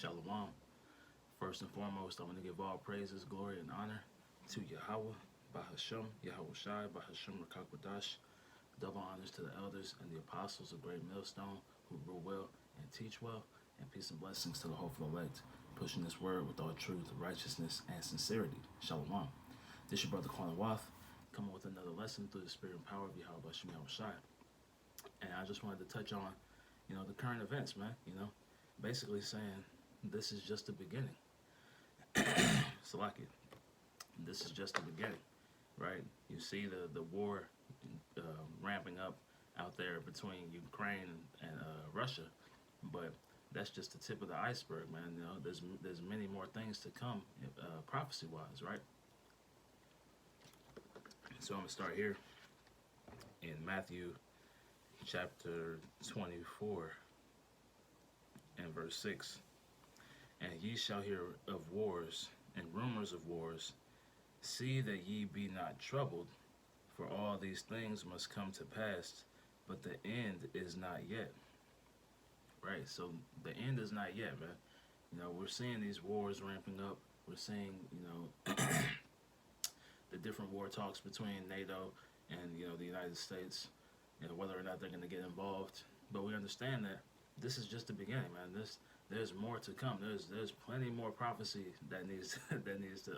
Shalom. First and foremost, I want to give all praises, glory, and honor to Yahweh, Bahasham, Yahweh Shai, Bahasham Rakakwadash. Double honors to the elders and the apostles of Great Millstone who rule well and teach well, and peace and blessings to the hopeful elect, pushing this word with all truth, righteousness, and sincerity. Shalom. This is your brother Quan Wath, coming with another lesson through the spirit and power of Yahweh Bahasham Yahweh Shai. And I just wanted to touch on, the current events, man. Basically saying this is just the beginning. Salaki. This is just the beginning, right? You see the war ramping up out there between Ukraine and Russia, but that's just the tip of the iceberg, man. There's many more things to come, prophecy-wise, right? So I'm gonna start here in Matthew chapter 24 and verse 6. And ye shall hear of wars and rumors of wars. See that ye be not troubled, for all these things must come to pass, but the end is not yet. Right? So the end is not yet, man. We're seeing these wars ramping up. We're seeing, the different war talks between NATO and, the United States, whether or not they're going to get involved. But we understand that this is just the beginning, man. There's more to come. There's plenty more prophecy that needs to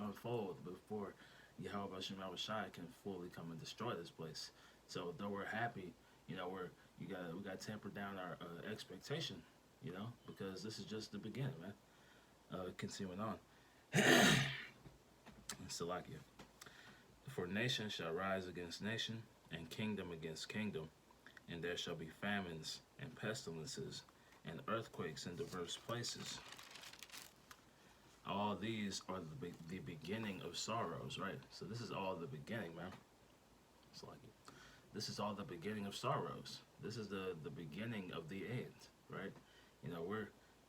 unfold before Yahweh Hashem Shai can fully come and destroy this place. So though we're happy, we got to temper down our expectation, because this is just the beginning, man. Continuing on. Salakia. For nation shall rise against nation, and kingdom against kingdom, and there shall be famines and pestilences and earthquakes in diverse places. All these are the beginning of sorrows, right? So this is all the beginning, man. It's like it. This is all the beginning of sorrows. This is the beginning of the end, right?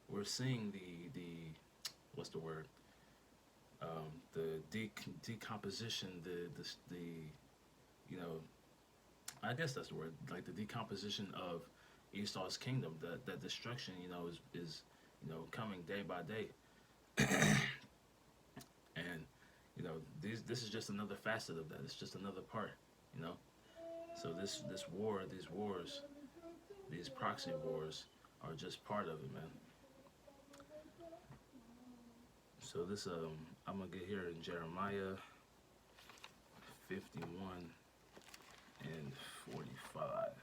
We're seeing the what's the word? The decomposition, I guess that's the word, like the decomposition of Esau's kingdom. That destruction, is coming day by day. And this is just another facet of that. It's just another part, So these wars, these proxy wars are just part of it, man. So this I'm gonna get here in Jeremiah 51 and 45.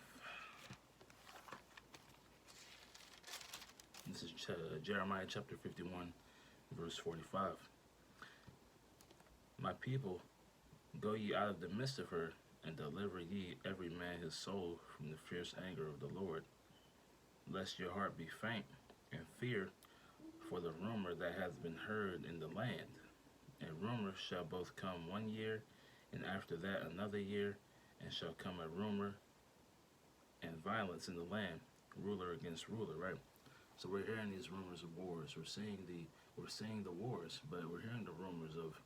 This is Jeremiah chapter 51, verse 45. My people, go ye out of the midst of her, and deliver ye every man his soul from the fierce anger of the Lord, lest your heart be faint, and fear for the rumor that hath been heard in the land. And rumor shall both come 1 year, and after that another year, and shall come a rumor and violence in the land, ruler against ruler, right? So we're hearing these rumors of wars. We're seeing the wars, but we're hearing the rumors of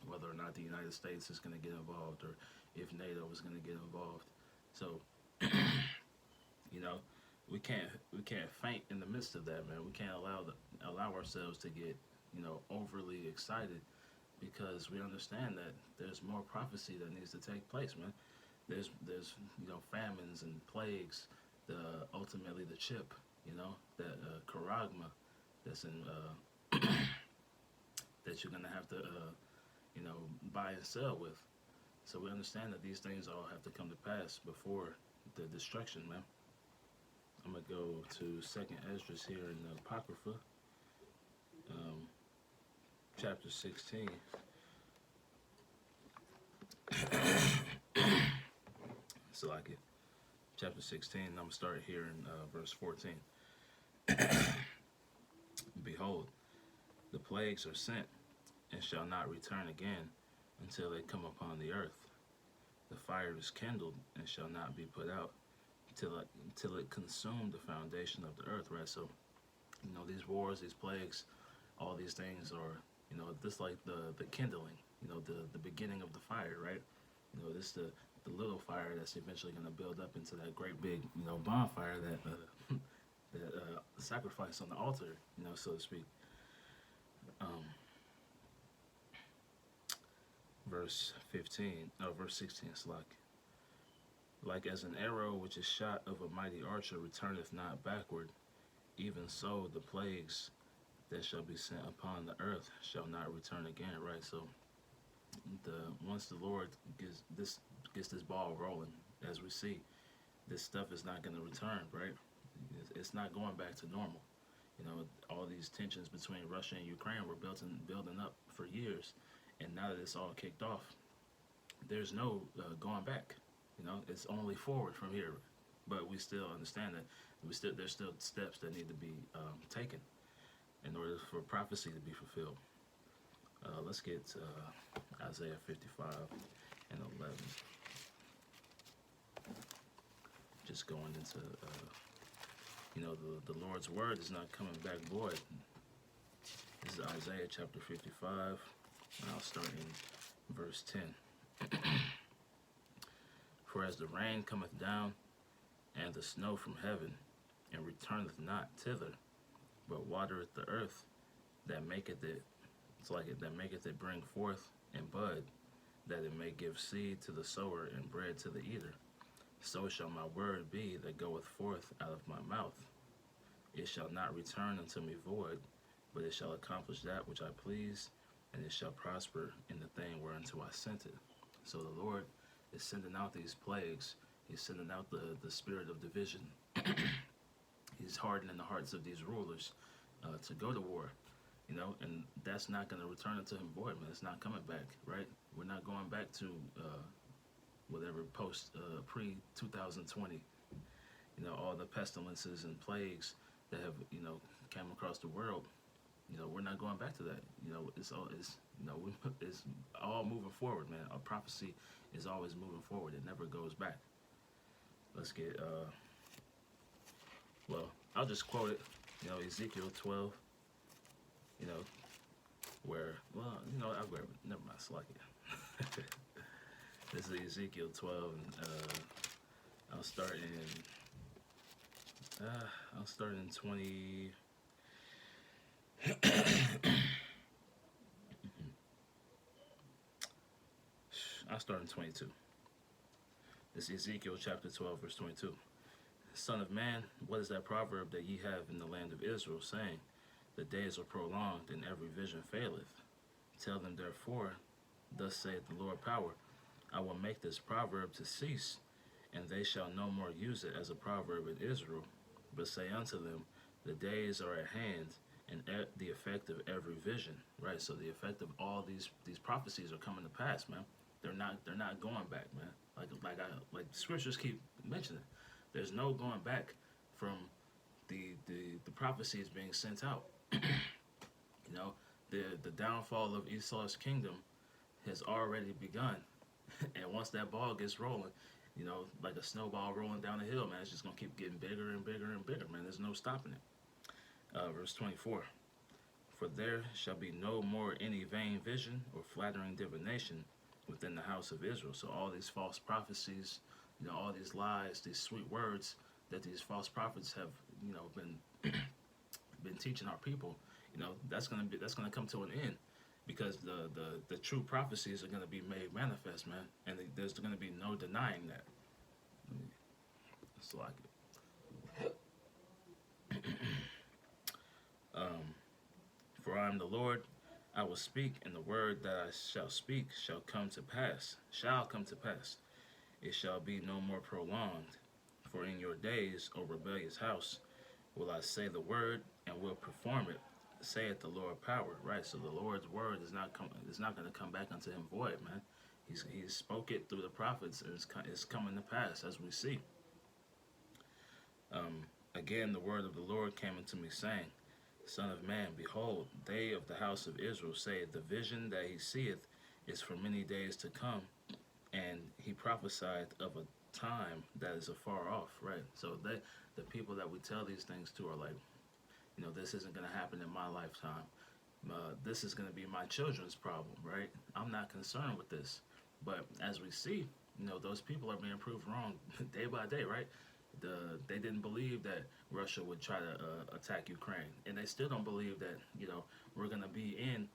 whether or not the United States is going to get involved, or if NATO is going to get involved. So, we can't faint in the midst of that, man. We can't allow ourselves to get overly excited, because we understand that there's more prophecy that needs to take place, man. There's famines and plagues, ultimately the chip, that charagma that's in that you're gonna have to buy and sell with. So we understand that these things all have to come to pass before the destruction, man. I'm gonna go to Second Esdras here in the Apocrypha, chapter 16. So like it, chapter 16. I'm gonna start here in verse 14. Behold, the plagues are sent, and shall not return again until they come upon the earth. The fire is kindled, and shall not be put out till it consume the foundation of the earth, right? So, these wars, these plagues, all these things are, this like the kindling, the beginning of the fire, right? This the little fire that's eventually going to build up into that great big, bonfire that sacrifice on the altar, so to speak. Um, verse 15, verse 16, it's like as an arrow which is shot of a mighty archer returneth not backward, even so the plagues that shall be sent upon the earth shall not return again, right? So once the Lord gets this ball rolling, as we see, this stuff is not going to return, right? It's not going back to normal. All these tensions between Russia and Ukraine were building up for years, and now that it's all kicked off, there's no going back. It's only forward from here. But we still understand that there's still steps that need to be taken in order for prophecy to be fulfilled. Let's get Isaiah 55 and 11. Just going into, the Lord's word is not coming back void. This is Isaiah chapter 55, and I'll start in verse 10. For as the rain cometh down, and the snow from heaven, and returneth not thither, but watereth the earth, that maketh it, that maketh it bring forth and bud, that it may give seed to the sower and bread to the eater. So shall my word be that goeth forth out of my mouth. It shall not return unto me void, but it shall accomplish that which I please, and it shall prosper in the thing whereunto I sent it. So the Lord is sending out these plagues. He's sending out the spirit of division. He's hardening the hearts of these rulers to go to war, and that's not going to return it to him void, man. It's not coming back, right? We're not going back to whatever pre-2020, all the pestilences and plagues that have, came across the world. We're not going back to that. It's all moving forward, man. Our prophecy is always moving forward. It never goes back. Let's get, I'll just quote it, Ezekiel 12, where, I'll grab it. Never mind, it's like it. This is Ezekiel 12, and I'll start in 20. I'll start in 22. This is Ezekiel chapter 12, verse 22. Son of man, what is that proverb that ye have in the land of Israel, saying, the days are prolonged, and every vision faileth? Tell them therefore, thus saith the Lord power, I will make this proverb to cease, and they shall no more use it as a proverb in Israel, but say unto them, the days are at hand, and the effect of every vision. Right, so the effect of all these prophecies are coming to pass, man. They're not going back, man. Like scriptures keep mentioning, there's no going back from the prophecies being sent out. The downfall of Esau's kingdom has already begun, and once that ball gets rolling, like a snowball rolling down a hill, man, it's just gonna keep getting bigger and bigger and bigger, man. There's no stopping it. Verse 24. For there shall be no more any vain vision or flattering divination within the house of Israel. So all these false prophecies, all these lies, these sweet words that these false prophets have, been teaching our people, that's gonna come to an end, because the true prophecies are gonna be made manifest, man, and there's gonna be no denying that. It's like it. For I am the Lord, I will speak, and the word that I shall speak shall come to pass. It shall be no more prolonged. For in your days, O rebellious house, will I say the word, and will perform it, saith the Lord power. Right, so the Lord's word is not going to come back unto him void, man. He spoke it through the prophets, and it's coming to pass, as we see. Again, the word of the Lord came unto me, saying, Son of man, behold, they of the house of Israel say, the vision that he seeth is for many days to come, and he prophesied of a time that is afar off, right? So the people that we tell these things to are like, this isn't going to happen in my lifetime. This is going to be my children's problem, right? I'm not concerned with this. But as we see, those people are being proved wrong day by day, right? They didn't believe that Russia would try to attack Ukraine, and they still don't believe that we're gonna be in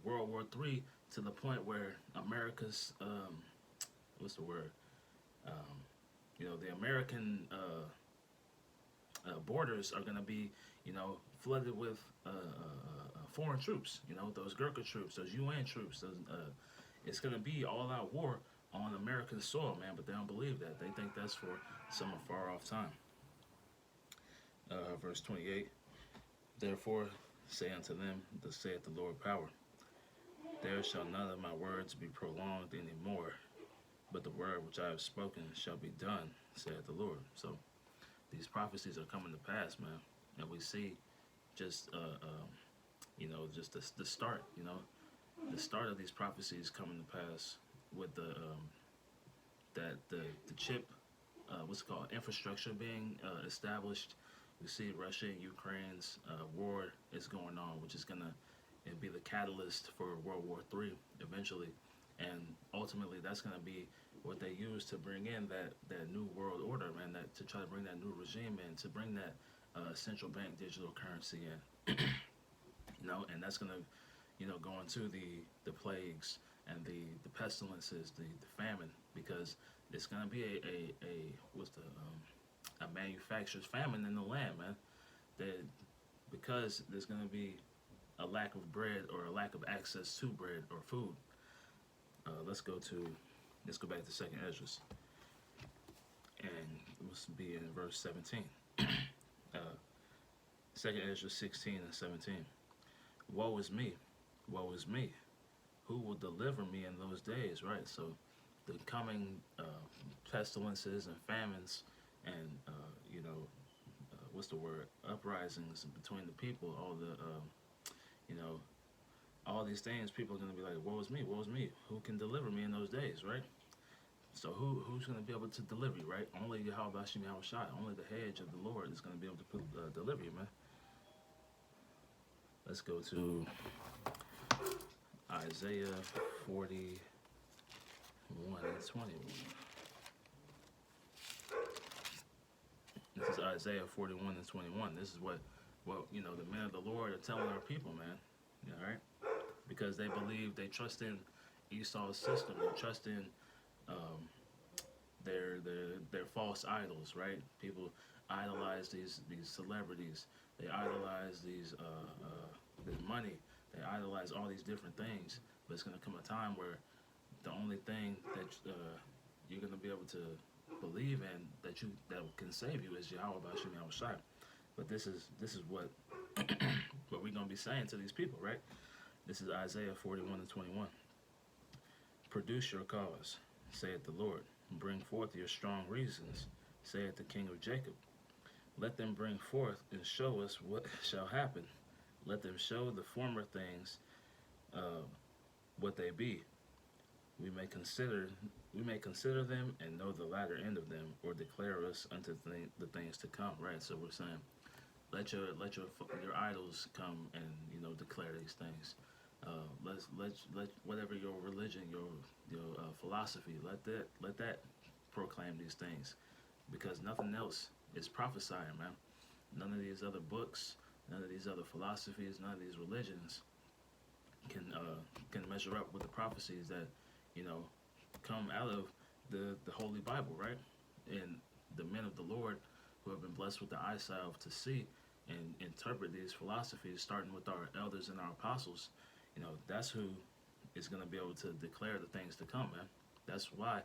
World War III to the point where America's what's the word um, the American borders are gonna be flooded with foreign troops. Those Gurkha troops, those UN troops. It's gonna be all out war on American soil, man. But they don't believe that. They think that's for some far off time. Verse 28. Therefore, say unto them, thus saith the Lord power. There shall none of my words be prolonged any more, but the word which I have spoken shall be done, saith the Lord. So these prophecies are coming to pass, man. And we see just just the start, the start of these prophecies coming to pass with the chip, what's it called, infrastructure being established. We see Russia and Ukraine's war is going on, which is gonna be the catalyst for World War III eventually, and ultimately that's gonna be what they use to bring in that new world order, man. That to try to bring that new regime in, to bring that central bank digital currency in, and that's gonna go into the plagues and the pestilences, the famine, because it's gonna be a what's the a manufacturer's famine in the land, man. That because there's gonna be a lack of bread or a lack of access to bread or food. Let's go back to Second Ezra, and let's be in verse 17. Second Ezra 16 and 17. Woe is me, woe is me. Who will deliver me in those days? Right. So the coming pestilences and famines and what's the word, uprisings between the people, all the all these things, people are going to be like, woe is me, woe is me. Who can deliver me in those days, right? So who's going to be able to deliver you, right? Only Yahweh Hashem Yahushai, only the hedge of the Lord is going to be able to deliver you, man. Let's go to Isaiah 41 and 21. This is Isaiah 41 and 21. This is what the men of the Lord are telling our people, man. All right? Because they believe, they trust in Esau's system. They trust in their false idols, right? People idolize these celebrities. They idolize these money. They idolize all these different things. But it's going to come a time where the only thing that you're going to be able to believe in that can save you is Yahweh B'Hashem Yahushai. But this is what what we're going to be saying to these people, right? This is Isaiah 41 and 21. Produce your cause, saith the Lord. Bring forth your strong reasons, saith the King of Jacob. Let them bring forth and show us what shall happen. Let them show the former things what they be. We may consider them and know the latter end of them, or declare us unto the things to come. Right. So we're saying, let your idols come and declare these things. Let whatever your religion, your philosophy, let that proclaim these things, because nothing else is prophesying, man. None of these other books, none of these other philosophies, none of these religions can measure up with the prophecies that come out of the Holy Bible, right? And the men of the Lord who have been blessed with the eyesight to see and interpret these philosophies, starting with our elders and our apostles, that's who is going to be able to declare the things to come, man. That's why,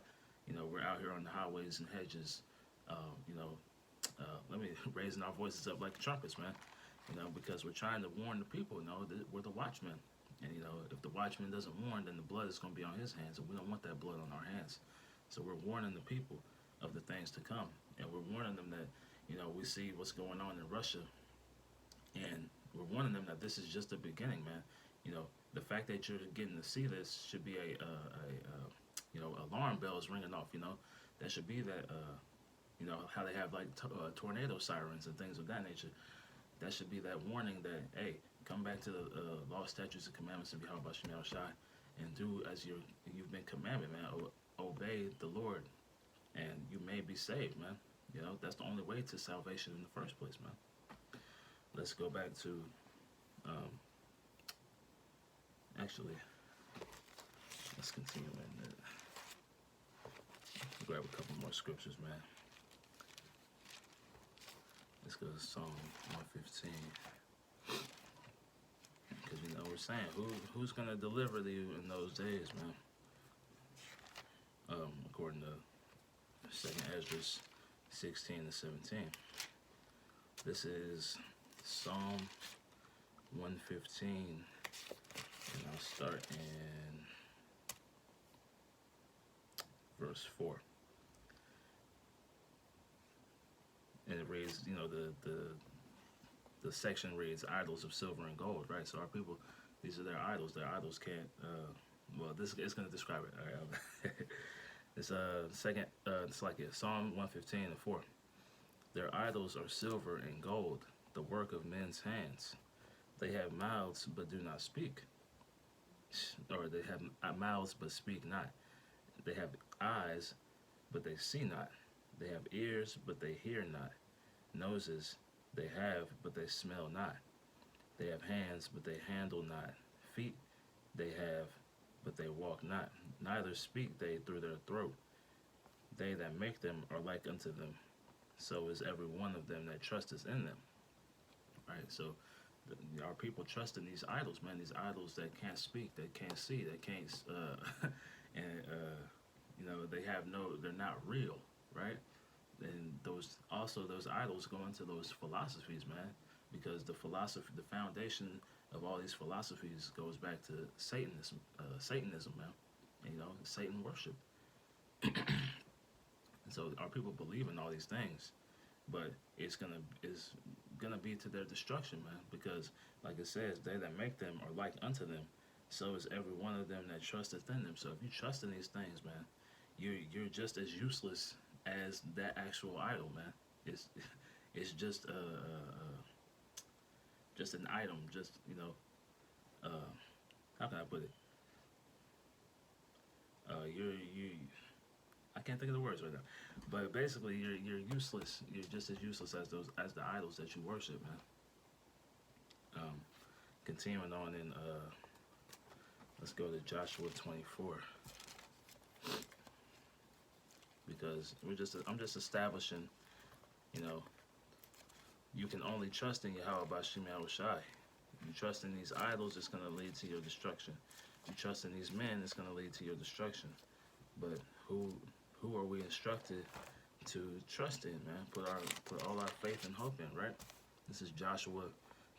we're out here on the highways and hedges, let me raising our voices up like trumpets, man, because we're trying to warn the people, that we're the watchmen. And, if the watchman doesn't warn, then the blood is going to be on his hands, and we don't want that blood on our hands. So we're warning the people of the things to come, and we're warning them that, we see what's going on in Russia, and we're warning them that this is just the beginning, man. The fact that you're getting to see this should be a alarm bells ringing off. That should be that, how they have like tornado sirens and things of that nature. That should be that warning that, hey, come back to the law, statutes, and commandments of Yahweh B'Hashem Yahushai, and do as you've been commanded, man. Obey the Lord, and you may be saved, man. You know, that's the only way to salvation in the first place, man. Let's go back to, um, actually, let's continue and grab a couple more scriptures, man. Let's go to Psalm 115. Because, you know, we're saying, who's going to deliver you in those days, man? According to 2nd Ezra 16 and 17. This is Psalm 115, and I'll start in verse 4. And it reads, you know, the section reads, idols of silver and gold, right? So our people, these are their idols. Their idols can't, well, this is going to describe it. All right. It's it's like it, Psalm 115 and 4. Their idols are silver and gold, the work of men's hands. They have mouths but do not speak. Or they have mouths but speak not. They have eyes but they see not. They have ears but they hear not. Noses they have but they smell not. They have hands but they handle not. Feet they have but they walk not. Neither speak they through their throat. They that make them are like unto them. So is every one of them that trusteth in them. Right? So our people trust in these idols, man. These idols that can't speak, that can't see, that can't, and you know, they're not real, right? And those idols go into those philosophies, man, because the foundation of all these philosophies goes back to Satanism, man. And, you know, Satan worship. And so our people believe in all these things, but it's gonna be to their destruction, man. Because, like it says, they that make them are like unto them. So is every one of them that trusteth in them. So if you trust in these things, man, you're just as useless as that actual idol, man. It's just an item, just, you know, how can I put it? I can't think of the words right now, but basically you're useless. You're just as useless as the idols that you worship, man. Continuing on in let's go to Joshua 24, because I'm just establishing, you know, you can only trust in Yahweh Bashim Yahushai. You trust in these idols, it's going to lead to your destruction. You trust in these men, it's going to lead to your destruction. But who are we instructed to trust in, man? Put all our faith and hope in, right? This is Joshua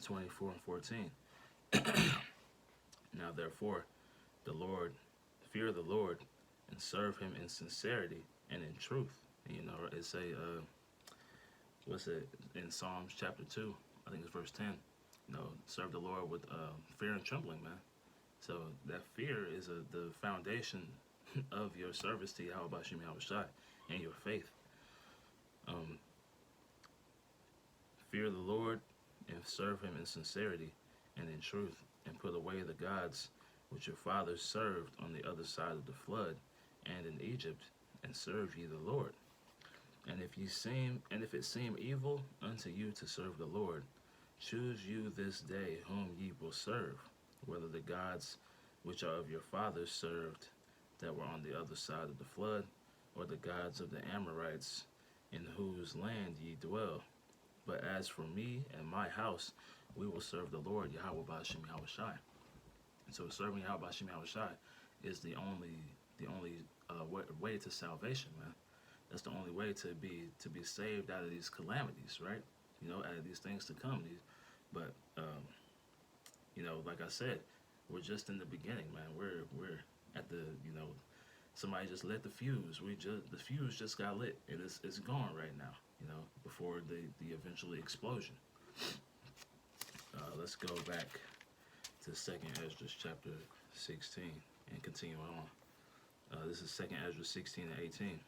24 and 14. Now therefore, fear the Lord, and serve him in sincerity and in truth. And, you know, it's what's it in Psalms chapter 2? I think it's verse 10. You know, serve the Lord with fear and trembling, man. So that fear is the foundation of your service to Yahweh Bashim Yahushai and your faith. Fear the Lord and serve him in sincerity and in truth, and put away the gods which your fathers served on the other side of the flood and in Egypt, and serve ye the Lord. And if it seem evil unto you to serve the Lord, choose you this day whom ye will serve, whether the gods which are of your fathers served that were on the other side of the flood, or the gods of the Amorites in whose land ye dwell. But as for me and my house, we will serve the Lord Yahweh Bashim Yahushai. And so serving Yahweh Bashim Yahushai is the only way to salvation, man. That's the only way to be saved out of these calamities, right? You know, out of these things to come. But you know, like I said, we're just in the beginning, man. We're at the, you know, somebody just lit the fuse. The fuse just got lit, and it's gone right now. You know, before the eventual explosion. Let's go back to 2nd Ezra chapter 16 and continue on. This is 2nd Ezra 16 and 18.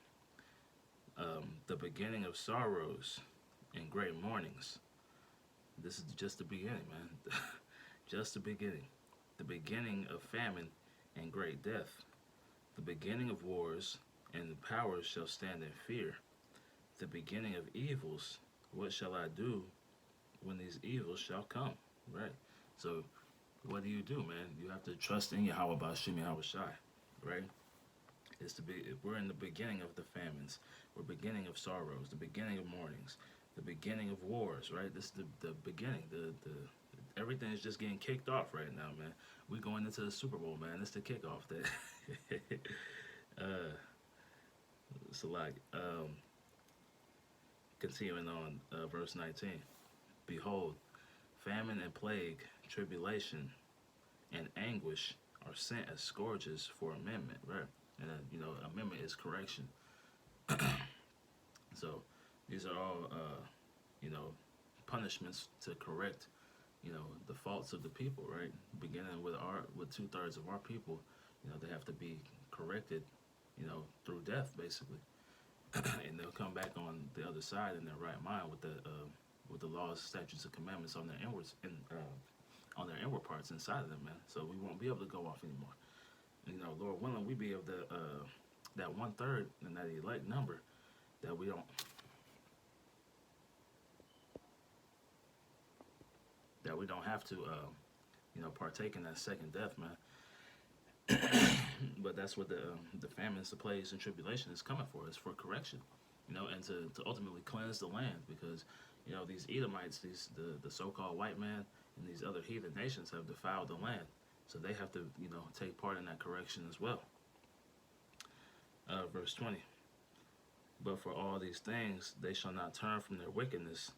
The beginning of sorrows and great mournings. This is just the beginning, man. Just the beginning. The beginning of famine and great death. The beginning of wars, and the powers shall stand in fear. the beginning of evils, what shall I do when these evils shall come? Right. So what do, man? You have to trust in Yahweh Bashim Yahweh Shai, right? We're in the beginning of the famines, we're beginning of sorrows, the beginning of mournings, the beginning of wars, right? This is the beginning. The everything is just getting kicked off right now, man. We're going into the Super Bowl, man. It's the kickoff. That uh, so like continuing on verse 19. Behold, famine and plague, tribulation and anguish are sent as scourges for amendment, right? And amendment is correction. So these are all punishments to correct the faults of the people, right? Beginning with 2/3 of our people, they have to be corrected, through death, basically. And they'll come back on the other side in their right mind with the laws, statutes, and commandments on their inward parts inside of them, man. So we won't be able to go off anymore. Lord willing, we be able to that 1/3 and that elect number that we don't have to partake in that second death, man. But that's what the famines, the plagues, and tribulation is coming for. It's for correction, and to ultimately cleanse the land, because these Edomites, the so-called white man, and these other heathen nations have defiled the land, so they have to take part in that correction as well. Verse 20. But for all these things they shall not turn from their wickedness,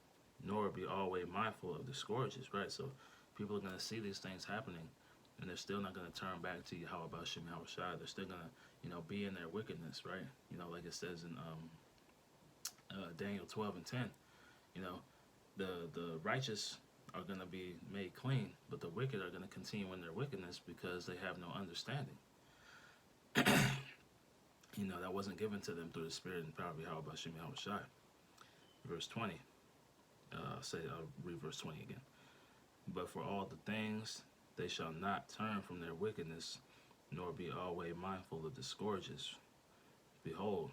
nor be always mindful of the scourges. Right. So people are going to see these things happening, and they're still not going to turn back to Yahweh Bashim Yahweh Shai. They're still going to, be in their wickedness, right? Like it says in Daniel 12:10. The righteous are going to be made clean, but the wicked are going to continue in their wickedness because they have no understanding. That wasn't given to them through the Spirit and power of Yahweh Bashim Yahweh Shai. Verse 20. I'll read verse 20 again. But for all the things they shall not turn from their wickedness, nor be always mindful of the scourges. Behold,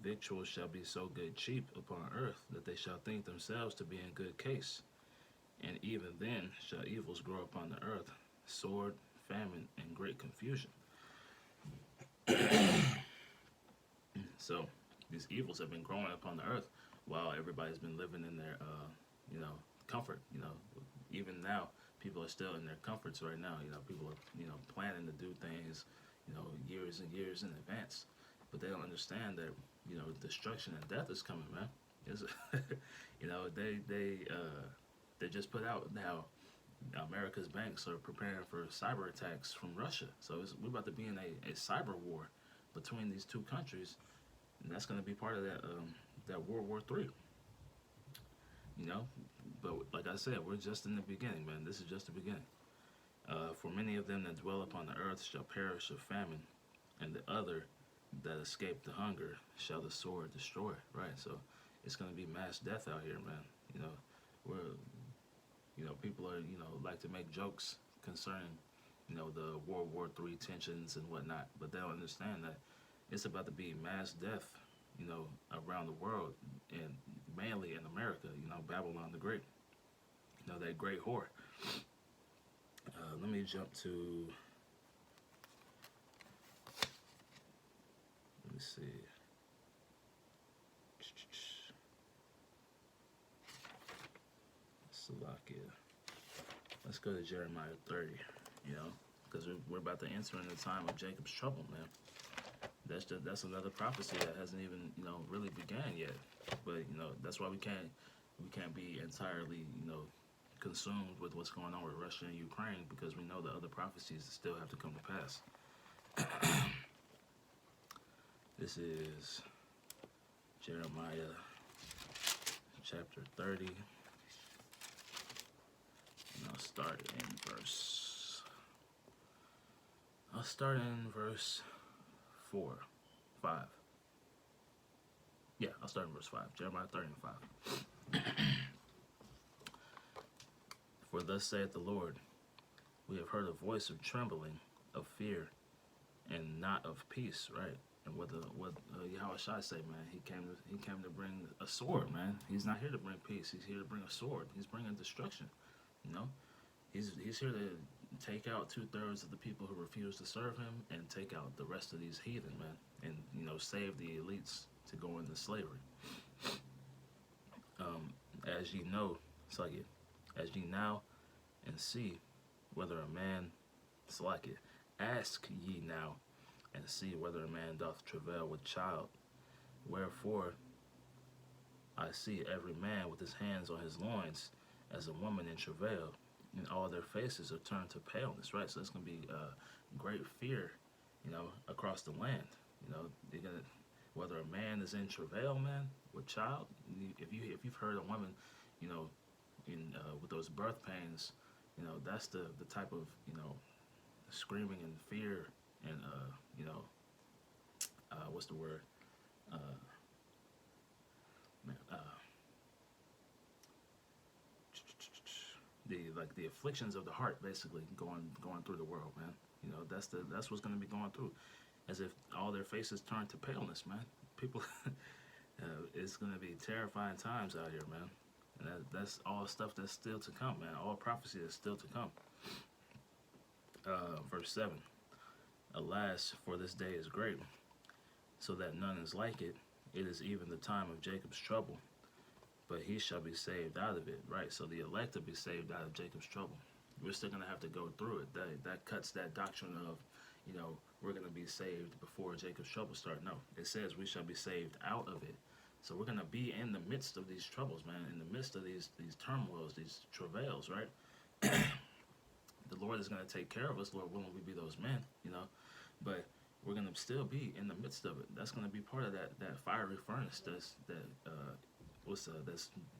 victuals shall be so good cheap upon earth that they shall think themselves to be in good case. And even then shall evils grow upon the earth, sword, famine, and great confusion. So these evils have been growing upon the earth while everybody's been living in their comfort. Even now people are still in their comforts right now. People are planning to do things years and years in advance, but they don't understand that destruction and death is coming, man. It's, they just put out now America's banks are preparing for cyber attacks from Russia. So we're about to be in a cyber war between these two countries, and that's going to be part of that World War III. But like I said, we're just in the beginning, man. This is just the beginning. For many of them that dwell upon the earth shall perish of famine, and the other that escape the hunger shall the sword destroy. Right. So it's going to be mass death out here, man. People are like to make jokes concerning the World War III tensions and whatnot, but they don't understand that it's about to be mass death around the world, and mainly in America. Babylon the Great, that great whore. Let me jump to, let me see. Salakia. Let's go to Jeremiah 30, because we're about to enter in the time of Jacob's trouble, man. That's another prophecy that hasn't even really began yet. But that's why we can't be entirely consumed with what's going on with Russia and Ukraine, because we know the other prophecies still have to come to pass. This is Jeremiah chapter 30. And I'll start in verse 4, 5. Yeah, I'll start in verse 5. Jeremiah 30 and 5. For thus saith the Lord, we have heard a voice of trembling, of fear, and not of peace, right? And what Yahushua say, man? He came to bring a sword, man. He's not here to bring peace. He's here to bring a sword. He's bringing destruction. You know, he's here to take out 2/3 of the people who refuse to serve him, and take out the rest of these heathen, man, and save the elites to go into slavery. Um, as ye know, it's like it. As ye now and see whether a man, it's like it. Ask ye now and see whether a man doth travail with child. Wherefore I see every man with his hands on his loins as a woman in travail, and all their faces are turned to paleness, right? So it's going to be great fear, across the land. You're gonna, whether a man is in travail, man, with child. If you've heard a woman, you know, with those birth pains, that's the type of screaming and fear and what's the word? Uh, man, the afflictions of the heart, basically going through the world, man. That's what's going to be going through, as if all their faces turn to paleness, man. People, it's going to be terrifying times out here, man. And that's all stuff that's still to come, man. All prophecy is still to come. Verse 7. Alas, for this day is great, so that none is like it. It is even the time of Jacob's trouble, but he shall be saved out of it. Right, so the elect will be saved out of Jacob's trouble. We're still going to have to go through it. That cuts that doctrine of, we're going to be saved before Jacob's trouble start. No, it says we shall be saved out of it. So we're going to be in the midst of these troubles, man, in the midst of these turmoils, these travails, right? The Lord is going to take care of us, Lord willing, we be those men, but we're going to still be in the midst of it. That's going to be part of that fiery furnace that's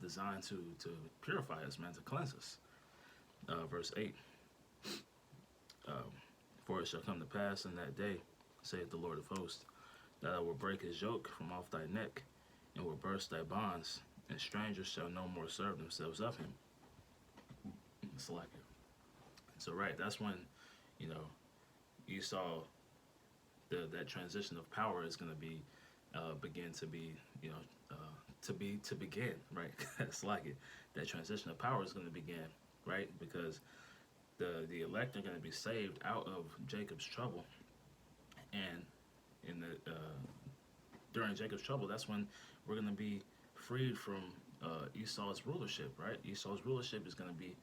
designed to purify us, man, to cleanse us. Verse 8. For it shall come to pass in that day, saith the Lord of hosts, that I will break his yoke from off thy neck, and will burst thy bonds, and strangers shall no more serve themselves of him. It's like it. So right, that's when, Esau, that transition of power is going to be, begin to be, to begin, right? It's like it. That transition of power is going to begin, right? Because the elect are going to be saved out of Jacob's trouble, and in the during Jacob's trouble, that's when we're going to be freed from Esau's rulership, right? Esau's rulership is going to be,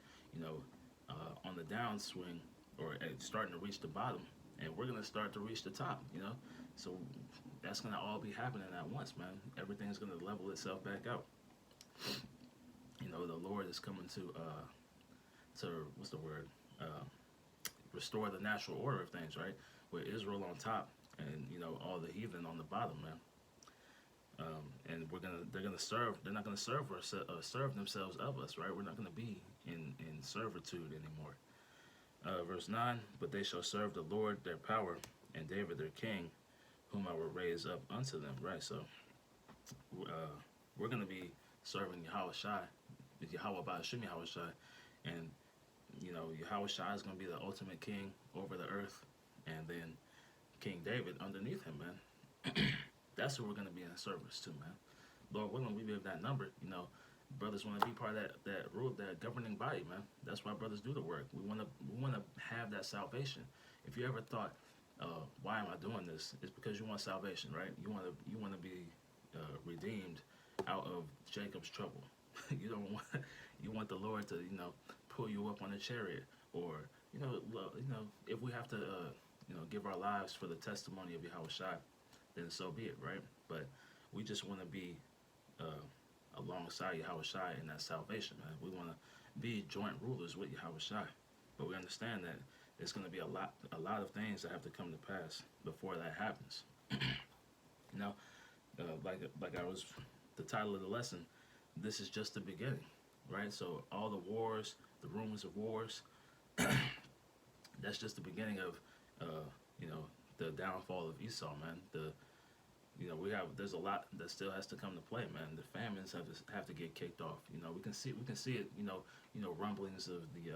on the downswing, or starting to reach the bottom, and we're going to start to reach the top, So that's going to all be happening at once, man. Everything's going to level itself back out. The Lord is coming to what's the word? Restore the natural order of things, right? With Israel on top, and all the heathen on the bottom, man. And they're gonna serve. They're not gonna serve themselves of us, right? We're not gonna be in servitude anymore. Verse 9. But they shall serve the Lord their power, and David their king, whom I will raise up unto them. Right. So we're gonna be serving Yahushua, and Yahushua is gonna be the ultimate king over the earth, and then King David underneath him, man. That's who we're going to be in service to, man. Lord willing, we be of that number. Brothers want to be part of that governing body, man. That's why brothers do the work. We want to have that salvation. If you ever thought, why am I doing this? It's because you want salvation, right? You want to be redeemed out of Jacob's trouble. You want the Lord to pull you up on a chariot, or if we have to give our lives for the testimony of Yahushua, then so be it, right? But we just want to be alongside Yahushua in that salvation, man. We want to be joint rulers with Yahushua, but we understand that there's going to be a lot of things that have to come to pass before that happens. Like I was, the title of the lesson, this is just the beginning, right? So all the wars, the rumors of wars, that's just the beginning of, the downfall of Esau, man. There's a lot that still has to come to play, man. The famines have to get kicked off. We can see it. Rumblings of the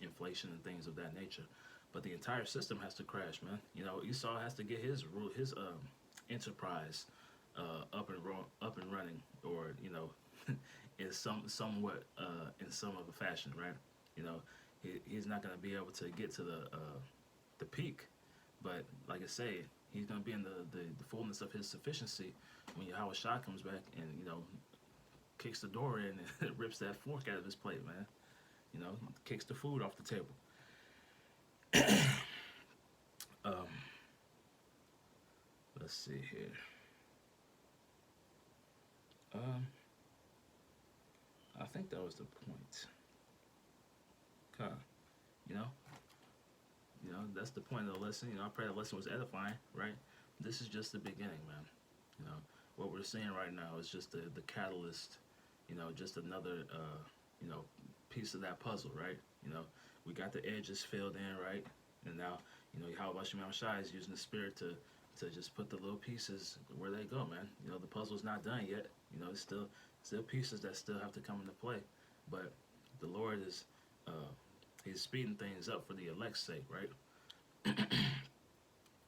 inflation and things of that nature. But the entire system has to crash, man. Esau has to get his enterprise up and running, or is somewhat in some of the fashion, right? You know, he's not going to be able to get to the peak, but like I say, he's going to be in the fullness of his sufficiency when Yahweh Shah comes back and kicks the door in and rips that fork out of his plate, man. Kicks the food off the table. um, let's see here. Um, I think that was the point. Huh. You know, that's the point of the lesson. I pray the lesson was edifying, right? This is just the beginning, man. What we're seeing right now is just the catalyst. Just another piece of that puzzle, right? We got the edges filled in, right? And now, how about Shemel Shai is using the spirit to just put the little pieces where they go, man. The puzzle's not done yet. It's still pieces that still have to come into play. But the Lord is he's speeding things up for the elect's sake, right?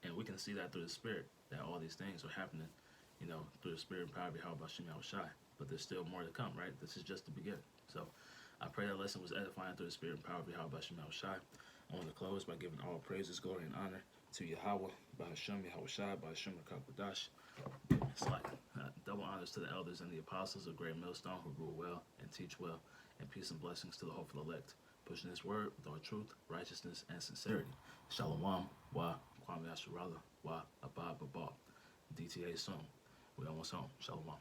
And we can see that through the spirit, that all these things are happening, through the spirit and power of Yahweh Shemel Shai. But there's still more to come, right? This is just the beginning. So I pray that lesson was edifying through the spirit and power of Yahweh Shemel Shai. I want to close by giving all praises, glory, and honor to Yahweh, by Hashem, Yahweh Shai, by Hashem, Kakwadash. It's like double honors to the elders and the apostles of Great Millstone who rule well and teach well, and peace and blessings to the hopeful elect, pushing this word with all truth, righteousness, and sincerity. Shalom, wa, kwame asherala, wa, abba, baba. DTA soon. We almost home. Shalom.